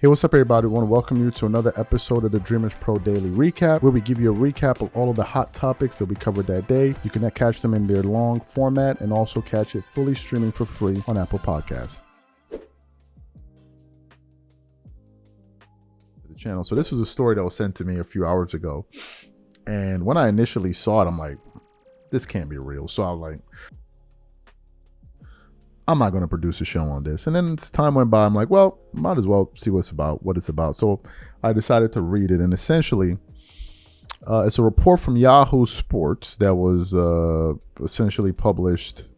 Hey, what's up, everybody? I want to welcome you to another episode of the Dreamers Pro Daily Recap, where we give you a recap of all of the hot topics that we covered that day. You can catch them in their long format and also catch it fully streaming for free on Apple Podcasts. The channel. So this was a story that was sent to me a few hours ago. And when I initially saw it, I'm like, this can't be real. So I was like, I'm not going to produce a show on this. And then as time went by, I'm like, well, might as well see what it's about. So I decided to read it. And essentially, it's a report from Yahoo Sports that was essentially published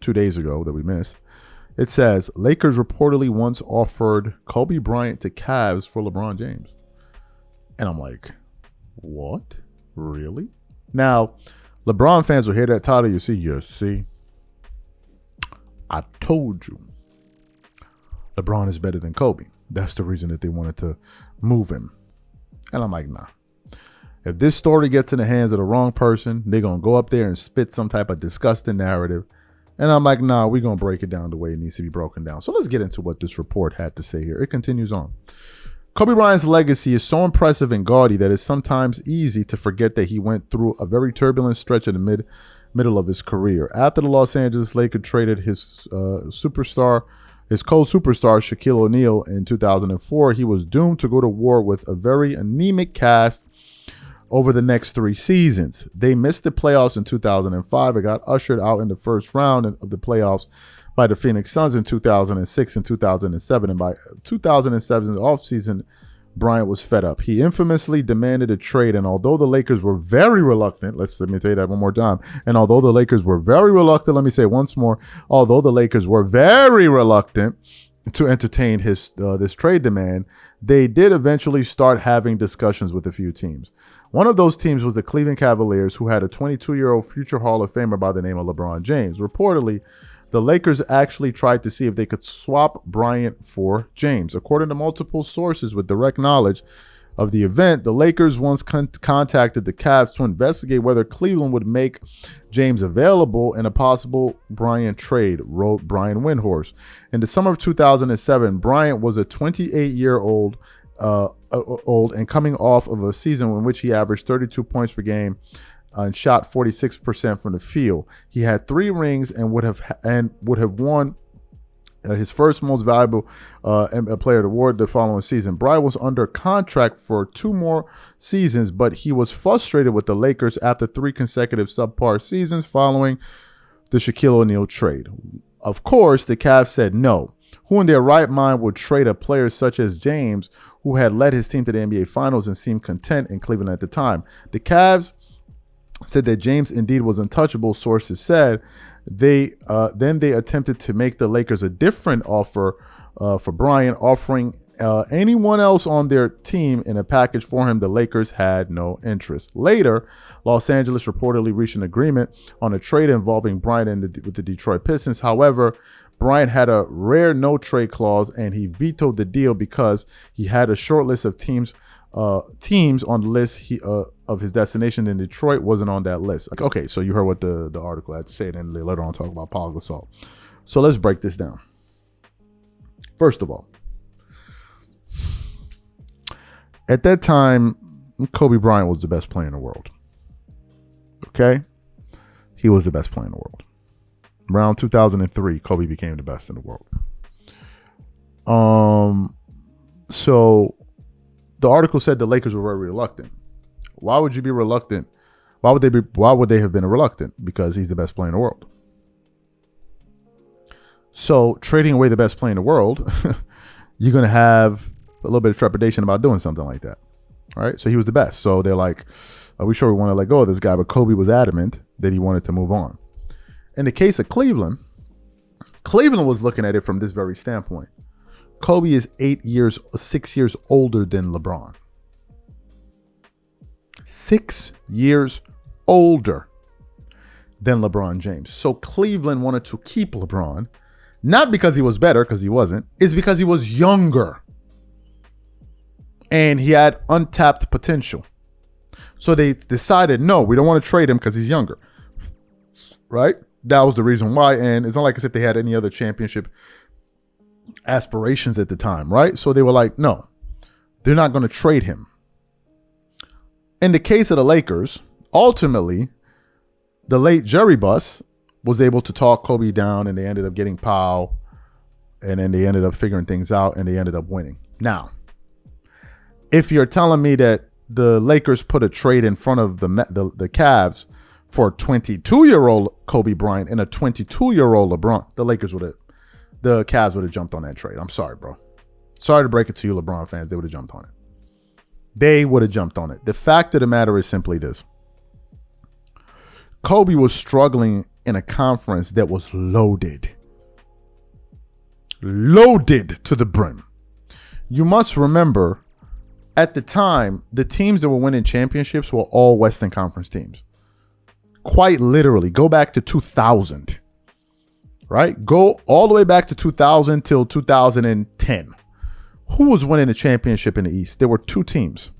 2 days ago that we missed. It says, Lakers reportedly once offered Kobe Bryant to Cavs for LeBron James. And I'm like, what? Really? Now, LeBron fans will hear that title. You see. I told you, LeBron is better than Kobe. That's the reason that they wanted to move him. And I'm like, nah. If this story gets in the hands of the wrong person, they're going to go up there and spit some type of disgusting narrative. And I'm like, nah, we're going to break it down the way it needs to be broken down. So let's get into what this report had to say here. It continues on. Kobe Bryant's legacy is so impressive and gaudy that it's sometimes easy to forget that he went through a very turbulent stretch in the middle of his career. After the Los Angeles Lakers traded his co-superstar Shaquille O'Neal in 2004, he was doomed to go to war with a very anemic cast over the next 3 seasons. They missed the playoffs in 2005 and got ushered out in the first round of the playoffs by the Phoenix Suns in 2006 and 2007. And by 2007, the offseason, Bryant was fed up. He infamously demanded a trade, and although the Lakers were very reluctant, let me say that one more time, and although the Lakers were very reluctant, let me say it once more, although the Lakers were very reluctant to entertain his this trade demand, they did eventually start having discussions with a few teams. One of those teams was the Cleveland Cavaliers, who had a 22-year-old future Hall of Famer by the name of LeBron James. Reportedly, the Lakers actually tried to see if they could swap Bryant for James. According to multiple sources with direct knowledge of the event, the Lakers once contacted the Cavs to investigate whether Cleveland would make James available in a possible Bryant trade, wrote Brian Windhorst. In the summer of 2007, Bryant was a 28-year-old and coming off of a season in which he averaged 32 points per game and shot 46% from the field. He had 3 rings and would have won his first most valuable player award the following season. Bryant was under contract for 2 more seasons, but he was frustrated with the Lakers after 3 consecutive subpar seasons following the Shaquille O'Neal trade. Of course, the Cavs said no. Who in their right mind would trade a player such as James, who had led his team to the NBA Finals and seemed content in Cleveland at the time? The Cavs said that James indeed was untouchable. Sources said they attempted to make the Lakers a different offer for Bryant, offering anyone else on their team in a package for him. The Lakers had no interest. Later, Los Angeles reportedly reached an agreement on a trade involving Bryant with the Detroit Pistons. However, Bryant had a rare no-trade clause, and he vetoed the deal because he had a short list of teams on the list of his destination in Detroit wasn't on that list. Okay, so you heard what the article had to say, and then they later on talk about Paul Gasol. So let's break this down. First of all, at that time, Kobe Bryant was the best player in the world. Okay? He was the best player in the world. Around 2003, Kobe became the best in the world. So the article said the Lakers were very reluctant. Why would you be reluctant? Why would they have been reluctant? Because he's the best player in the world. So trading away the best player in the world, you're going to have a little bit of trepidation about doing something like that. All right. So he was the best. So they're like, are we sure we want to let go of this guy? But Kobe was adamant that he wanted to move on. In the case of Cleveland was looking at it from this very standpoint. Kobe is 6 years older than LeBron. 6 years older than LeBron James. So Cleveland wanted to keep LeBron, not because he was better, because he wasn't. It's because he was younger. And he had untapped potential. So they decided, no, we don't want to trade him because he's younger. Right? That was the reason why. And it's not like as if they had any other championship aspirations at the time, right? So they were like, no, they're not going to trade him. In the case of the Lakers, ultimately, the late Jerry Buss was able to talk Kobe down, and they ended up getting Powell, and then they ended up figuring things out, and they ended up winning. Now, if you're telling me that the Lakers put a trade in front of the Cavs for a 22-year-old Kobe Bryant and a 22-year-old LeBron, the Cavs would have jumped on that trade. I'm sorry, bro. Sorry to break it to you, LeBron fans. They would have jumped on it. They would have jumped on it. The fact of the matter is simply this. Kobe was struggling in a conference that was loaded. Loaded to the brim. You must remember, at the time, the teams that were winning championships were all Western Conference teams. Quite literally. Go back to 2000. Right? Go all the way back to 2000 till 2010. Who was winning the championship in the East? There were two teams.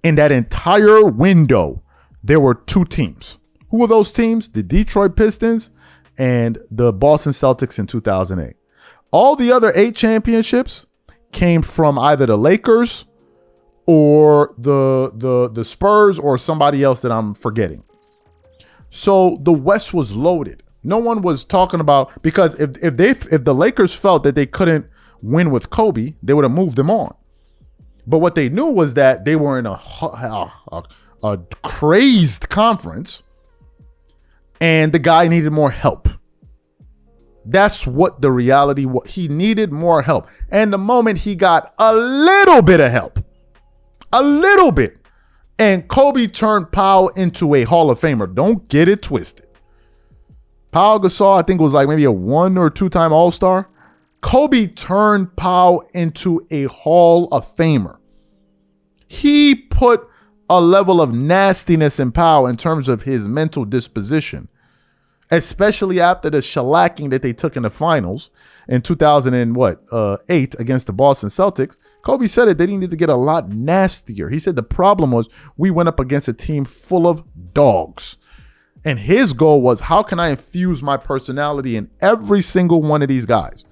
In that entire window, there were two teams. Who were those teams? The Detroit Pistons and the Boston Celtics in 2008. All the other 8 championships came from either the Lakers or the Spurs or somebody else that I'm forgetting. So the West was loaded. No one was talking about, because if the Lakers felt that they couldn't win with Kobe, they would have moved them on. But what they knew was that they were in a crazed conference, and the guy needed more help. That's what the reality was. He needed more help. And the moment he got a little bit of help, a little bit, and Kobe turned Powell into a Hall of Famer. Don't get it twisted. Pau Gasol, I think, was like maybe a 1 or 2-time All-Star. Kobe turned Powell into a Hall of Famer. He put a level of nastiness in Powell in terms of his mental disposition, especially after the shellacking that they took in the finals in 2008 against the Boston Celtics. Kobe said it, they needed to get a lot nastier. He said the problem was we went up against a team full of dogs. And his goal was, how can I infuse my personality in every single one of these guys?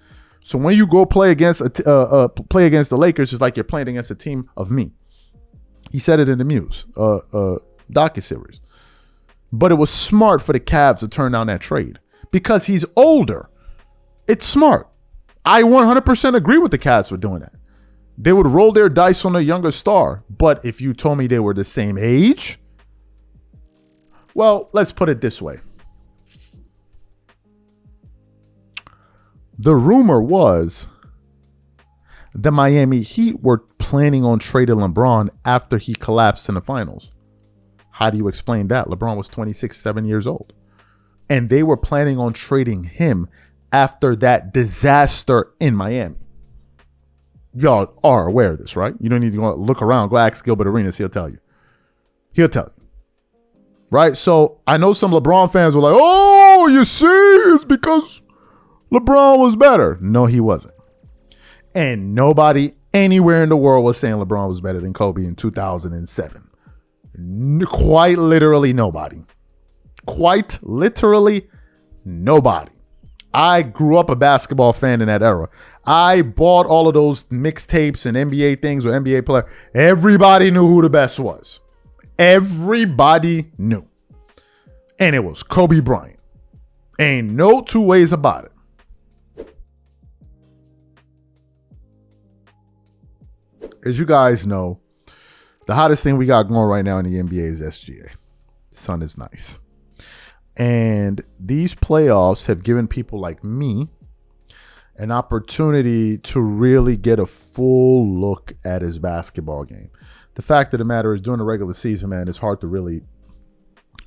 So when you go play against the Lakers, it's like you're playing against a team of me. He said it in the Muse docuseries. But it was smart for the Cavs to turn down that trade because he's older. It's smart. I 100% agree with the Cavs for doing that. They would roll their dice on a younger star. But if you told me they were the same age, well, let's put it this way. The rumor was the Miami Heat were planning on trading LeBron after he collapsed in the finals. How do you explain that? LeBron was 7 years old. And they were planning on trading him after that disaster in Miami. Y'all are aware of this, right? You don't need to go look around. Go ask Gilbert Arenas. He'll tell you. He'll tell you. Right? So I know some LeBron fans were like, oh, you see, it's because LeBron was better. No, he wasn't. And nobody anywhere in the world was saying LeBron was better than Kobe in 2007. Quite literally nobody. Quite literally nobody. I grew up a basketball fan in that era. I bought all of those mixtapes and NBA things with NBA players. Everybody knew who the best was. Everybody knew. And it was Kobe Bryant. Ain't no two ways about it. As you guys know, the hottest thing we got going right now in the NBA is SGA. Sun is nice. And these playoffs have given people like me an opportunity to really get a full look at his basketball game. The fact of the matter is, during the regular season, man, it's hard to really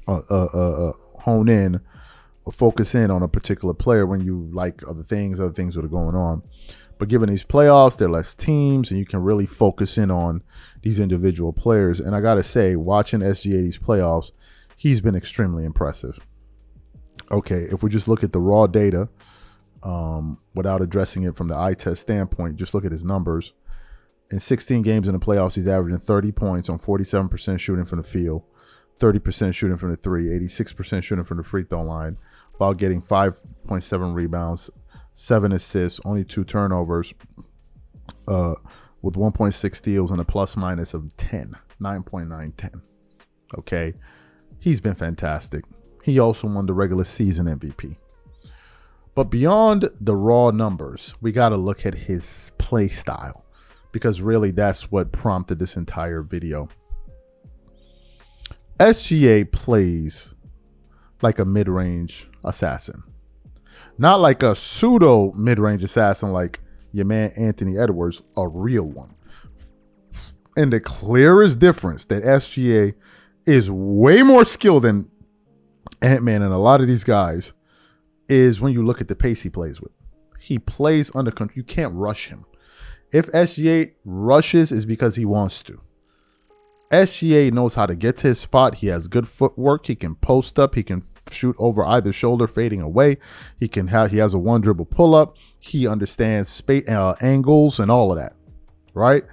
hone in or focus in on a particular player when you like other things that are going on. But given these playoffs, there are less teams, and you can really focus in on these individual players. And I got to say, watching SGA these playoffs, he's been extremely impressive. Okay, if we just look at the raw data, without addressing it from the eye test standpoint, just look at his numbers. In 16 games in the playoffs, he's averaging 30 points on 47% shooting from the field, 30% shooting from the three, 86% shooting from the free throw line, while getting 5.7 rebounds, 7 assists, only 2 turnovers, with 1.6 steals and a plus minus of 9.910. Okay. He's been fantastic. He also won the regular season MVP. But beyond the raw numbers, we got to look at his play style, because really that's what prompted this entire video. SGA plays like a mid-range assassin. Not like a pseudo mid-range assassin like your man Anthony Edwards, a real one. And the clearest difference that SGA is way more skilled than Ant-Man and a lot of these guys is when you look at the pace he plays with. He plays under control. You can't rush him. If SGA rushes, it's because he wants to. SGA knows how to get to his spot. He has good footwork. He can post up. He can shoot over either shoulder, fading away. He has a one dribble pull up. He understands space, angles, and all of that. Right?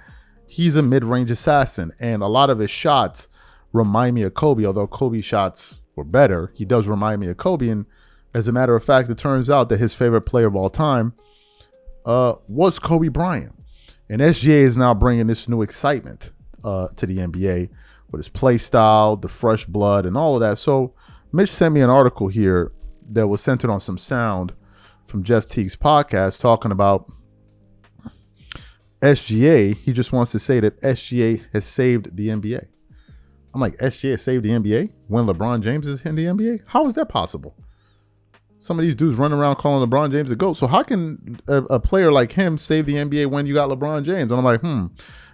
He's a mid-range assassin, and a lot of his shots remind me of Kobe. Although Kobe's shots were better, he does remind me of Kobe. And as a matter of fact, it turns out that his favorite player of all time was Kobe Bryant. And SGA is now bringing this new excitement to the NBA with his play style, the fresh blood, and all of that. So Mitch sent me an article here that was centered on some sound from Jeff Teague's podcast talking about SGA. He just wants to say that SGA has saved the NBA. I'm like, SGA has saved the NBA when LeBron James is in the NBA? How is that possible? Some of these dudes run around calling LeBron James a GOAT. So how can a player like him save the NBA when you got LeBron James? And I'm like,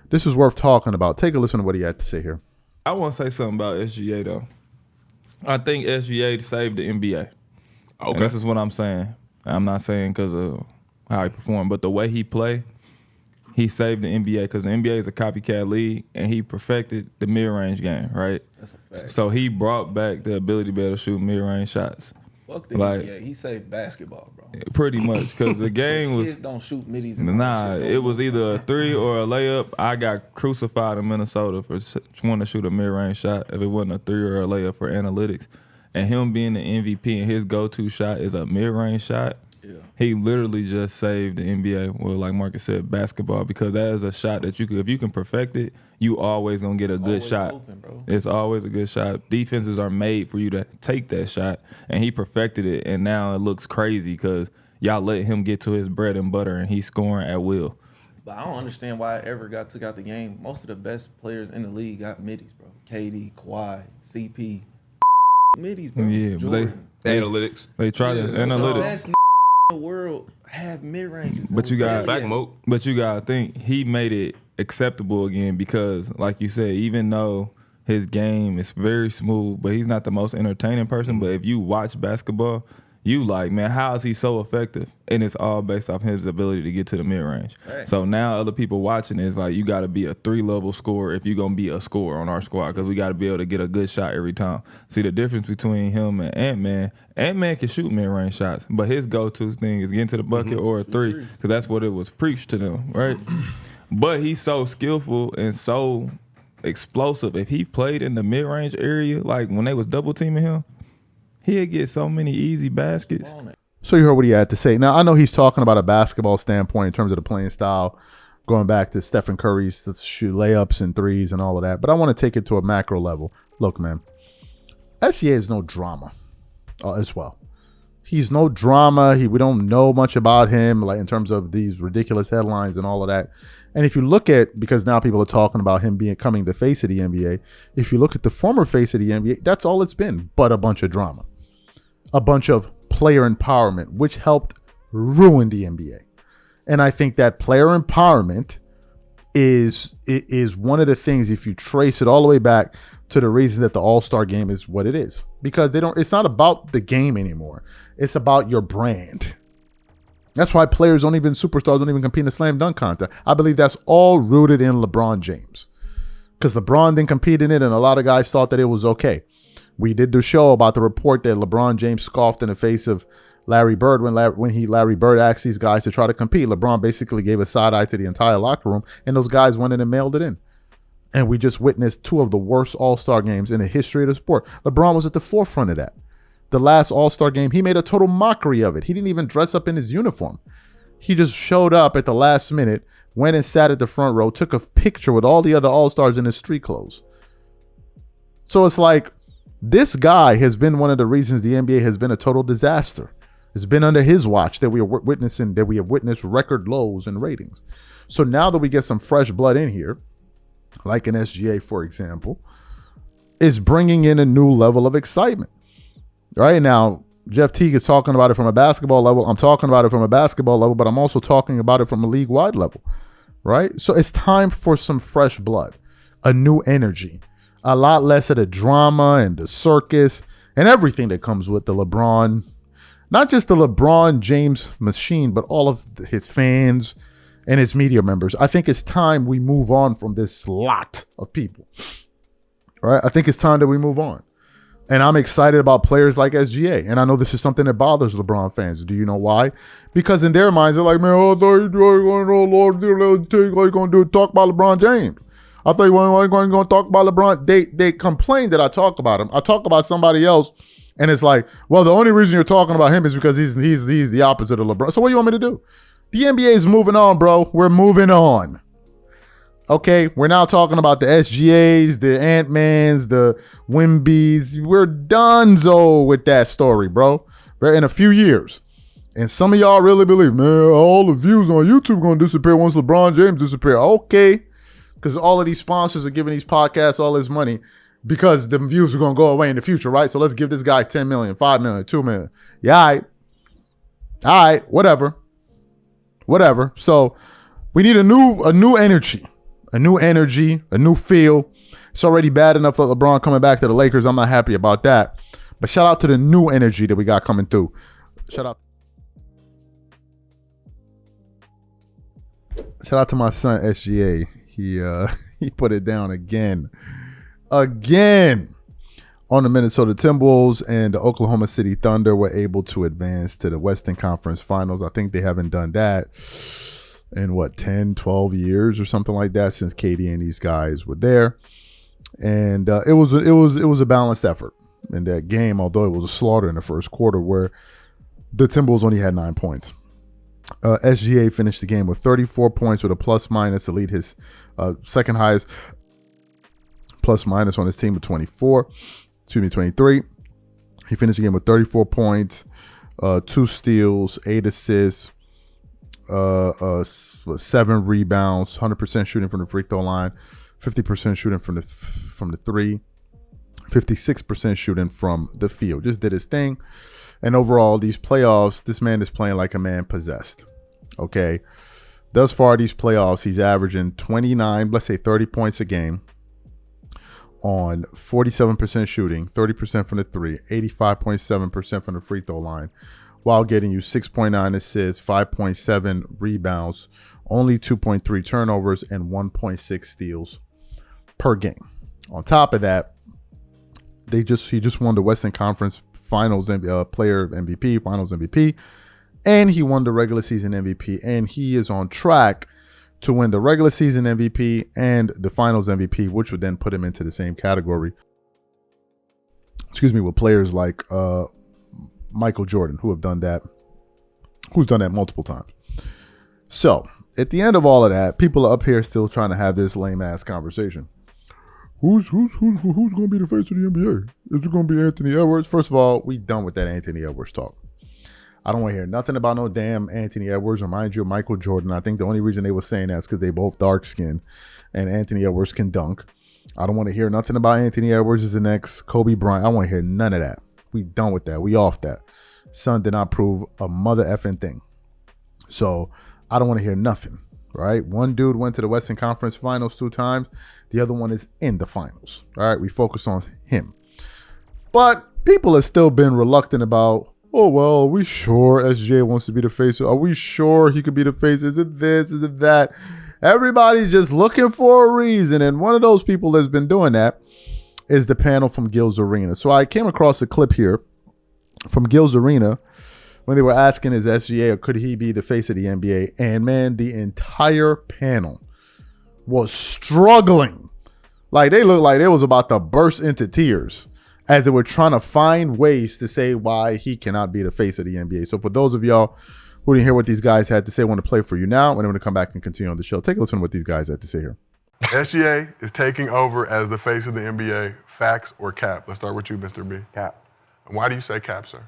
this is worth talking about. Take a listen to what he had to say here. I want to say something about SGA, though. I think SGA saved the NBA. Okay. And this is what I'm saying. I'm not saying because of how he performed, but the way he played, he saved the NBA, because the NBA is a copycat league, and he perfected the mid-range game, right? That's a fact. So he brought back the ability to be able to shoot mid-range shots. Fuck the NBA. He saved basketball, bro. Pretty much, because the game was... Kids don't shoot middies. It was either a 3 or a layup. I got crucified in Minnesota for wanting to shoot a mid-range shot if it wasn't a 3 or a layup for analytics. And him being the MVP and his go-to shot is a mid-range shot. Yeah. He literally just saved the NBA. Well, like Marcus said, basketball, because that is a shot that you could, if you can perfect it, you always gonna get a good shot. Open, bro. It's always a good shot. Defenses are made for you to take that shot, and he perfected it. And now it looks crazy because y'all let him get to his bread and butter, and he's scoring at will. But I don't understand why it ever got took out the game. Most of the best players in the league got middies, bro. KD, Kawhi, CP, middies, bro. Yeah, Jordan. Analytics. They try to analytics. Best in the world have mid ranges. But you gotta think he made it acceptable again, because, like you said, even though his game is very smooth, but he's not the most entertaining person. But if you watch basketball, you like, man, how is he so effective? And it's all based off his ability to get to the mid-range. Right. So now other people watching is like, you got to be a 3-level scorer if you're going to be a scorer on our squad, because we got to be able to get a good shot every time. See, the difference between him and Ant-Man can shoot mid-range shots, but his go-to thing is getting to the bucket or a 3, because that's what it was preached to them, right? But he's so skillful and so explosive. If he played in the mid-range area, like when they was double-teaming him, he'd get so many easy baskets. So you heard what he had to say. Now, I know he's talking about a basketball standpoint in terms of the playing style, going back to Stephen Curry's to shoot layups and threes and all of that. But I want to take it to a macro level. Look, man, SGA is no drama as well. He's no drama. We don't know much about him, like in terms of these ridiculous headlines and all of that. And if you look at, because now people are talking about him becoming the face of the NBA, if you look at the former face of the NBA, that's all it's been, but a bunch of drama. A bunch of player empowerment, which helped ruin the NBA. And I think that player empowerment is one of the things, if you trace it all the way back to the reason that the All-Star game is what it is. Because it's not about the game anymore. It's about your brand. That's why superstars don't even compete in the slam dunk contest. I believe that's all rooted in LeBron James. Because LeBron didn't compete in it, and a lot of guys thought that it was okay. We did the show about the report that LeBron James scoffed in the face of Larry Bird when Larry Bird asked these guys to try to compete. LeBron basically gave a side eye to the entire locker room, and those guys went in and mailed it in. And we just witnessed 2 of the worst All-Star games in the history of the sport. LeBron was at the forefront of that, the last All-Star game, he made a total mockery of it. He didn't even dress up in his uniform. He just showed up at the last minute, went and sat at the front row, took a picture with all the other All-Stars in his street clothes. So it's like, this guy has been one of the reasons the NBA has been a total disaster. It's been under his watch that we have witnessed record lows in ratings. So now that we get some fresh blood in here, like an SGA, for example, is bringing in a new level of excitement. Right now, Jeff Teague is talking about it from a basketball level. I'm talking about it from a basketball level, but I'm also talking about it from a league-wide level, right? So it's time for some fresh blood, a new energy, a lot less of the drama and the circus and everything that comes with the LeBron, not just the LeBron James machine, but all of his fans and his media members. I think it's time we move on from this lot of people, right? I think it's time that we move on. And I'm excited about players like SGA. And I know this is something that bothers LeBron fans. Do you know why? Because in their minds, they're like, man, I thought you were going to talk about LeBron James. I thought you weren't going to talk about LeBron. They complain that I talk about him. I talk about somebody else, and it's like, well, the only reason you're talking about him is because he's the opposite of LeBron. So what do you want me to do? The NBA is moving on, bro. We're moving on. Okay, we're now talking about the SGAs, the Ant-Mans, the Wimbies. We're donezo with that story, bro. In a few years. And some of y'all really believe, man, all the views on YouTube are going to disappear once LeBron James disappears. Okay, because all of these sponsors are giving these podcasts all this money because the views are going to go away in the future, right? So let's give this guy 10 million, 5 million, 2 million. Yeah, all right, whatever. So we need a new energy. A new energy, a new feel. It's already bad enough that LeBron coming back to the Lakers. I'm not happy about that. But shout out to the new energy that we got coming through. Shout out to my son SGA. He put it down again on the Minnesota Timberwolves, and the Oklahoma City Thunder were able to advance to the Western Conference Finals. I think they haven't done that in 10, 12 years or something like that since KD and these guys were there. And it was a balanced effort in that game, although it was a slaughter in the first quarter where the Timberwolves only had 9 points. SGA finished the game with 34 points with a plus-minus to lead his second highest plus-minus on his team with 23. He finished the game with 34 points, 2 steals, 8 assists, 7 rebounds, 100% shooting from the free throw line, 50% shooting from the three, 56% shooting from the field. Just did his thing. And overall, these playoffs, this man is playing like a man possessed. Okay. Thus far, these playoffs, he's averaging 29, let's say 30 points a game on 47% shooting, 30% from the three, 85.7% from the free throw line, while getting you 6.9 assists, 5.7 rebounds, only 2.3 turnovers, and 1.6 steals per game. On top of that, he just won the Western Conference Finals player MVP, Finals MVP, and he won the regular season MVP, and he is on track to win the regular season MVP and the Finals MVP, which would then put him into the same category, with players like Michael Jordan, who's done that multiple times. So at the end of all of that, people are up here still trying to have this lame ass conversation. Who's going to be the face of the NBA? Is it going to be Anthony Edwards? First of all, we done with that Anthony Edwards talk. I don't want to hear nothing about no damn Anthony Edwards or, mind you, Michael Jordan. I think the only reason they were saying that is because they both dark skinned and Anthony Edwards can dunk. I don't want to hear nothing about Anthony Edwards as the next Kobe Bryant. I don't want to hear none of that. We done with that. We off that. Son did not prove a mother effing thing. So I don't want to hear nothing, right? One dude went to the Western Conference Finals 2 times. The other one is in the finals. All right, we focus on him. But people have still been reluctant about, oh, well, are we sure SGA wants to be the face? Are we sure he could be the face? Is it this? Is it that? Everybody's just looking for a reason. And one of those people that's been doing that is the panel from Gil's Arena. So I came across a clip here from Gil's Arena when they were asking, is SGA or could he be the face of the NBA? And man, the entire panel was struggling. Like they looked like they was about to burst into tears as they were trying to find ways to say why he cannot be the face of the NBA. So for those of y'all who didn't hear what these guys had to say, I want to play for you now, and I'm going to come back and continue on the show. Take a listen to what these guys had to say here. SGA is taking over as the face of the NBA. Facts or cap? Let's start with you, Mr. B. Cap. And why do you say cap, sir?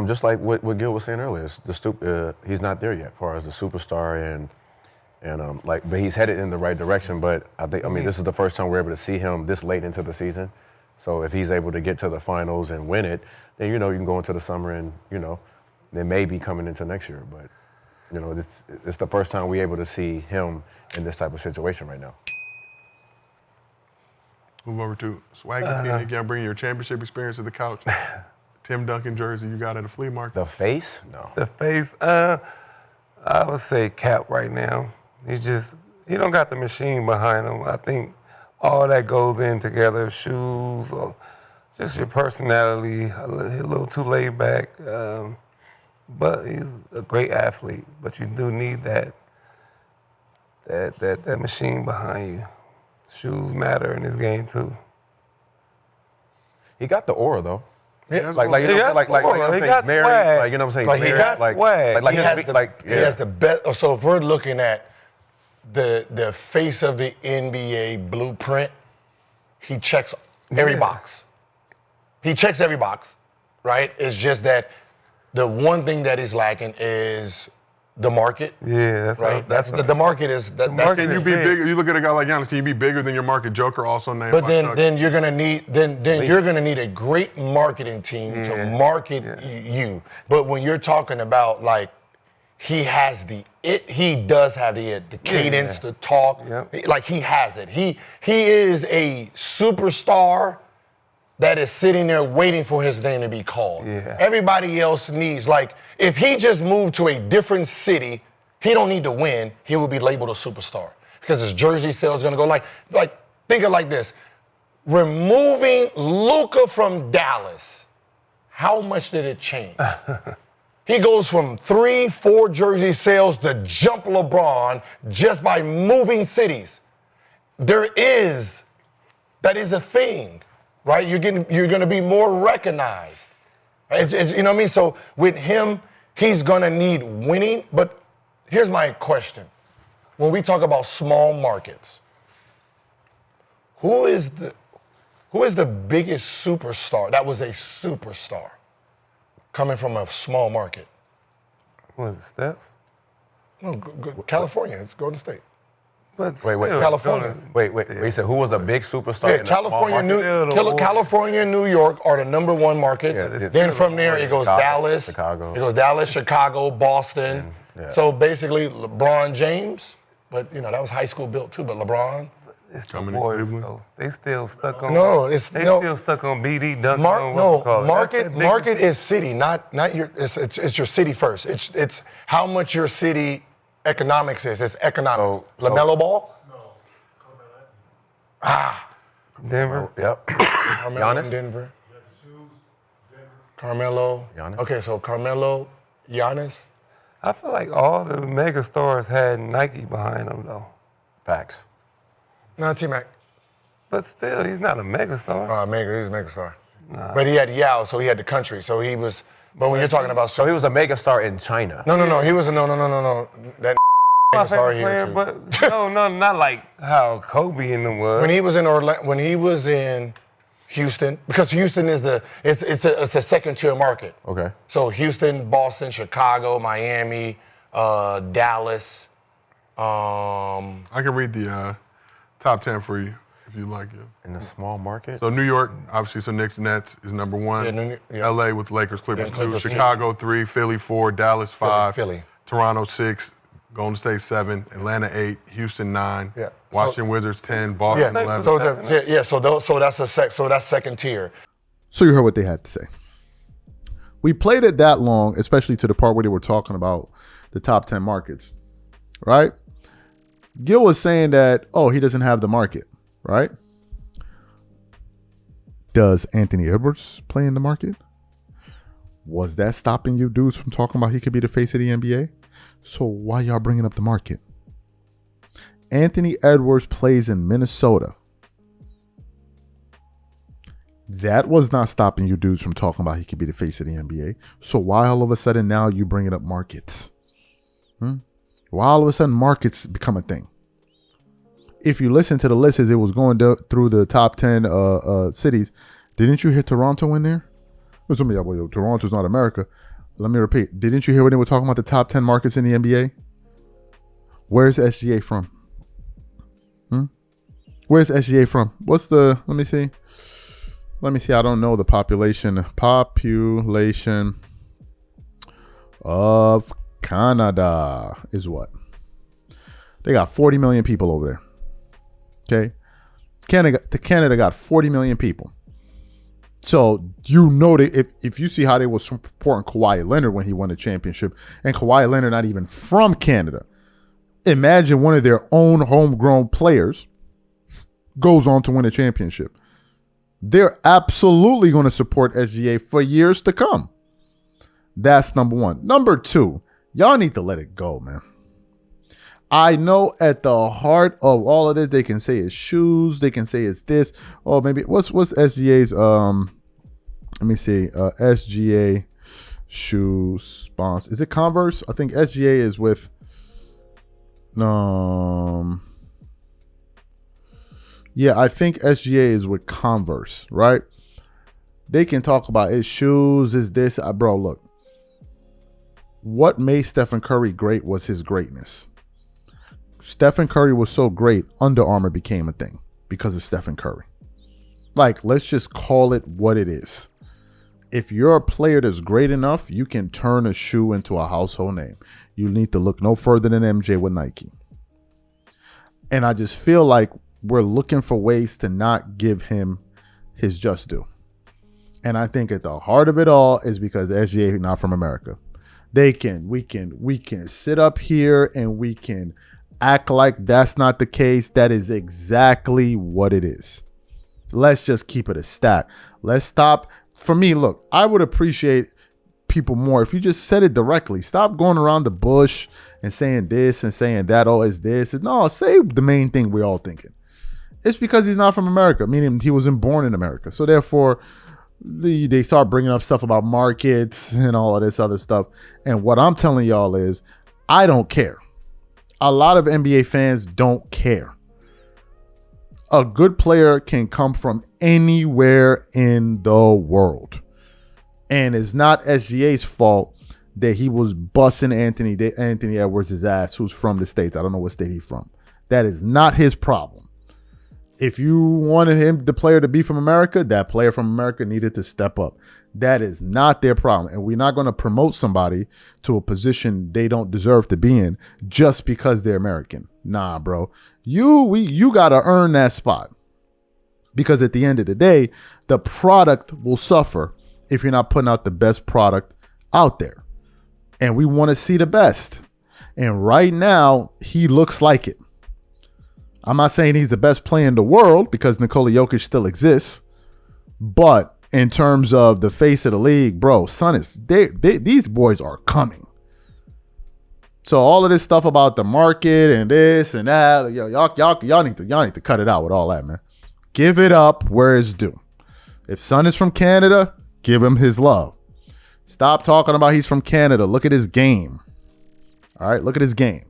Just like what Gil was saying earlier, he's not there yet as far as the superstar but he's headed in the right direction. But I mean, this is the first time we're able to see him this late into the season. So if he's able to get to the finals and win it, then you can go into the summer and they may be coming into next year. But it's the first time we're able to see him in this type of situation right now. Move over to Swag. Again, bringing your championship experience to the couch. Tim Duncan jersey you got at a flea market. The face? No. The face? I would say Cap right now. He don't got the machine behind him. I think all that goes in together, shoes, or just your personality, a little too laid back. But he's a great athlete. But you do need that machine behind you. Shoes matter in this game too. He got the aura though. Yeah, Like he got married, like you know what I'm saying. Like he got swag. He has the best. So if we're looking at the face of the NBA blueprint, he checks every box. He checks every box, right? It's just that the one thing that is lacking is the market. Yeah, that's right. right. The market is that. Can you be bigger? You look at a guy like Giannis. Can you be bigger than your market? Joker also named. But then you're gonna need you're gonna need a great marketing team to market you. But when you're talking about like he has he does have the cadence, the talk. Yep. Like he has it. He is a superstar that is sitting there waiting for his name to be called. Yeah. Everybody else needs, like, if he just moved to a different city, he don't need to win, he would be labeled a superstar. Because his jersey sales is gonna go like think of it like this. Removing Luka from Dallas, how much did it change? He goes from 3-4 jersey sales to jump LeBron just by moving cities. That is a thing. Right, you're going to be more recognized. It's, you know what I mean. So with him, he's going to need winning. But here's my question: when we talk about small markets, who is the biggest superstar that was a superstar coming from a small market? What is it, Steph? No, California. It's Golden State. But Wait, still, California. Wait. You said who was a big superstar? Yeah, California, New York are the number one markets. Yeah, then from there it goes Dallas, Chicago. It goes Dallas, Chicago, Boston. Yeah. So basically LeBron James, but that was high school built too. But LeBron, It's the Coming to Warriors, Cleveland. though. They still stuck on. still stuck on BD Duncan. market is city, not your. It's your city first. It's how much your city economics is. It's economics. LaMelo Ball. Denver. Yep. Carmelo Giannis? in Denver. Carmelo. Giannis. Okay, so Carmelo, Giannis. I feel like all the mega stars had Nike behind them though. Facts. No, T-Mac. But still, he's not a mega star. He's a mega star. But he had Yao, so he had the country. So he was. But when you're talking about, So he was a mega star in China. no. He was no. That My star favorite here player, too. but no, not like how Kobe in them was. When he was in when he was in Houston, because Houston is it's a second tier market. Okay. So Houston, Boston, Chicago, Miami, Dallas. I can read the top 10 for you if you like it. In a small market. So New York, obviously, so Knicks, Nets is number 1. Yeah. LA with Lakers, Clippers Yeah, 2. Clippers, Chicago 3, Philly 4, Dallas 5, Philly. Toronto 6, Golden State 7, Atlanta 8, Houston 9, Yeah. Washington Wizards 10, Boston 11. So that's second tier. So you heard what they had to say. We played it that long, especially to the part where they were talking about the top 10 markets, right? Gil was saying that, he doesn't have the market, right? Does Anthony Edwards play in the market? Was that stopping you dudes from talking about he could be the face of the NBA? So why y'all bringing up the market? Anthony Edwards plays in Minnesota. That was not stopping you dudes from talking about he could be the face of the NBA. So why all of a sudden now you bringing up markets? Why all of a sudden markets become a thing? If you listen to the list as it was going through the top 10 cities, didn't you hear Toronto in there? Somebody, well, Toronto's not America. Let me repeat. Didn't you hear when they were talking about the top 10 markets in the NBA? Where's SGA from? Where's SGA from? What's the, let me see. I don't know the population of Canada is what? They got 40 million people over there. Okay. Canada got 40 million people. So you know that if you see how they were supporting Kawhi Leonard when he won the championship, and Kawhi Leonard not even from Canada, imagine one of their own homegrown players goes on to win a championship. They're absolutely going to support SGA for years to come. That's number one. Number two, y'all need to let it go, man. I know at the heart of all of this, they can say it's shoes, they can say it's this. Oh, maybe what's SGA's let me see, SGA shoe sponsor. Is it Converse? I think SGA is with yeah, I think SGA is with Converse, right? They can talk about his shoes, is this. Bro, look. What made Stephen Curry great was his greatness. Stephen Curry was so great, Under Armour became a thing because of Stephen Curry. Like, let's just call it what it is. If you're a player that's great enough, you can turn a shoe into a household name. You need to look no further than MJ with Nike. And I just feel like we're looking for ways to not give him his just due. And I think at the heart of it all is because SGA is not from America. We can sit up here and we can act like that's not the case. That is exactly what it is. Let's just keep it a stat. Let's stop. For me, look, I would appreciate people more if you just said it directly. Stop going around the bush and saying this and saying that. Oh, it's this. No, say the main thing we're all thinking. It's because he's not from America, meaning he wasn't born in America. So therefore, they start bringing up stuff about markets and all of this other stuff. And what I'm telling y'all is, I don't care. A lot of NBA fans don't care. A good player can come from anywhere in the world. And it's not SGA's fault that he was busting Anthony Edwards' ass, who's from the States. I don't know what state he's from. That is not his problem. If you wanted the player to be from America, that player from America needed to step up. That is not their problem. And we're not going to promote somebody to a position they don't deserve to be in just because they're American. Nah, bro. You got to earn that spot. Because at the end of the day, the product will suffer if you're not putting out the best product out there. And we want to see the best. And right now, he looks like it. I'm not saying he's the best player in the world because Nikola Jokic still exists. But in terms of the face of the league, bro, son, these boys are coming. So all of this stuff about the market and this and that, y'all need to cut it out with all that, man. Give it up where it's due. If Son is from Canada, give him his love. Stop talking about he's from Canada. Look at his game. All right, look at his game.